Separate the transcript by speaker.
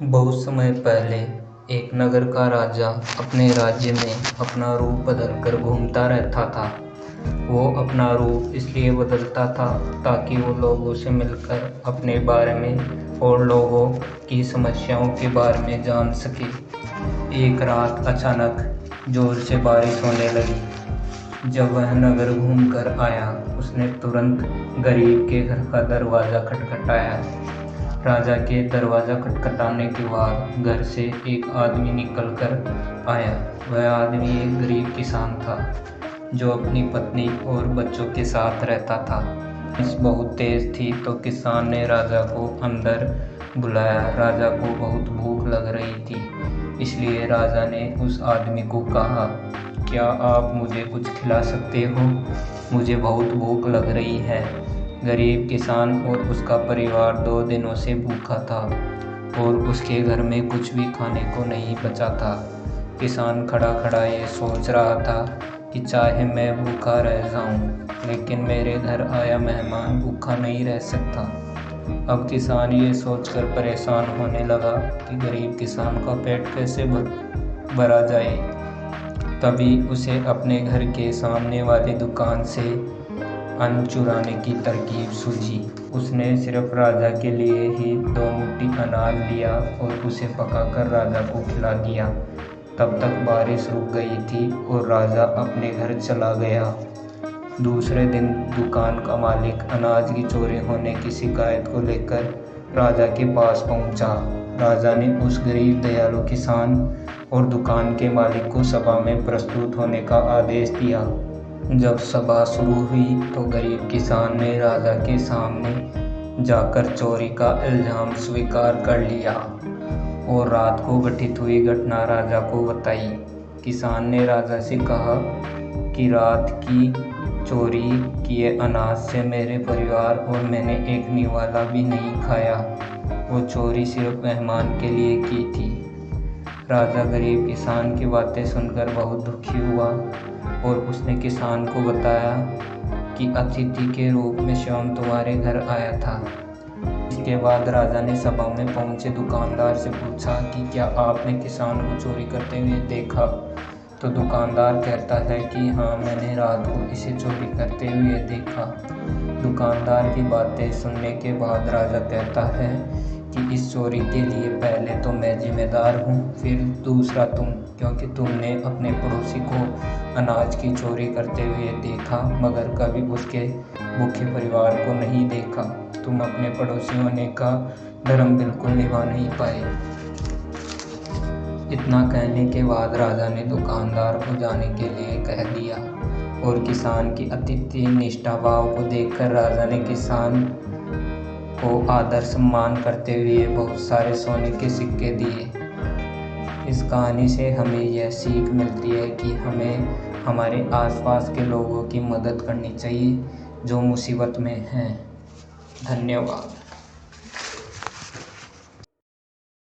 Speaker 1: बहुत समय पहले एक नगर का राजा अपने राज्य में अपना रूप बदलकर घूमता रहता था। वो अपना रूप इसलिए बदलता था ताकि वो लोगों से मिलकर अपने बारे में और लोगों की समस्याओं के बारे में जान सके। एक रात अचानक जोर से बारिश होने लगी। जब वह नगर घूमकर आया, उसने तुरंत गरीब के घर का दरवाज़ा खटखटाया। राजा के दरवाज़ा खटखटाने के बाद घर से एक आदमी निकल कर आया। वह आदमी एक गरीब किसान था जो अपनी पत्नी और बच्चों के साथ रहता था। बारिश बहुत तेज़ थी तो किसान ने राजा को अंदर बुलाया। राजा को बहुत भूख लग रही थी, इसलिए राजा ने उस आदमी को कहा, क्या आप मुझे कुछ खिला सकते हो? मुझे बहुत भूख लग रही है। गरीब किसान और उसका परिवार 2 दिनों से भूखा था और उसके घर में कुछ भी खाने को नहीं बचा था। किसान खड़ा खड़ा ये सोच रहा था कि चाहे मैं भूखा रह जाऊं, लेकिन मेरे घर आया मेहमान भूखा नहीं रह सकता। अब किसान ये सोचकर परेशान होने लगा कि गरीब किसान का पेट कैसे भरा जाए। तभी उसे अपने घर के सामने वाली दुकान से अन्न चुराने की तरकीब सूझी। उसने सिर्फ राजा के लिए ही 2 मुट्ठी अनाज लिया और उसे पकाकर राजा को खिला दिया। तब तक बारिश रुक गई थी और राजा अपने घर चला गया। दूसरे दिन दुकान का मालिक अनाज की चोरी होने की शिकायत को लेकर राजा के पास पहुंचा। राजा ने उस गरीब दयालु किसान और दुकान के मालिक को सभा में प्रस्तुत होने का आदेश दिया। जब सभा शुरू हुई तो गरीब किसान ने राजा के सामने जाकर चोरी का इल्ज़ाम स्वीकार कर लिया और रात को घटित हुई घटना राजा को बताई। किसान ने राजा से कहा कि रात की चोरी किए अनाज से मेरे परिवार और मैंने एक निवाला भी नहीं खाया। वो चोरी सिर्फ मेहमान के लिए की थी। राजा गरीब किसान की बातें सुनकर बहुत दुखी हुआ और उसने किसान को बताया कि अतिथि के रूप में स्वयं तुम्हारे घर आया था। इसके बाद राजा ने सभा में पहुंचे दुकानदार से पूछा कि क्या आपने किसान को चोरी करते हुए देखा? तो दुकानदार कहता है कि हाँ, मैंने रात को इसे चोरी करते हुए देखा। दुकानदार की बातें सुनने के बाद राजा कहता है कि इस चोरी के लिए पहले तो मैं जिम्मेदार हूँ, फिर दूसरा तुम, क्योंकि तुमने अपने पड़ोसी को अनाज की चोरी करते हुए देखा मगर कभी उसके भूखे परिवार को नहीं देखा। तुम अपने पड़ोसी होने का धर्म बिल्कुल निभा नहीं पाए। इतना कहने के बाद राजा ने दुकानदार को जाने के लिए कह दिया और किसान की अतिथि निष्ठा भाव को देखकर राजा ने किसान को आदर सम्मान करते हुए बहुत सारे सोने के सिक्के दिए। इस कहानी से हमें यह सीख मिलती है कि हमें हमारे आसपास के लोगों की मदद करनी चाहिए जो मुसीबत में हैं। धन्यवाद।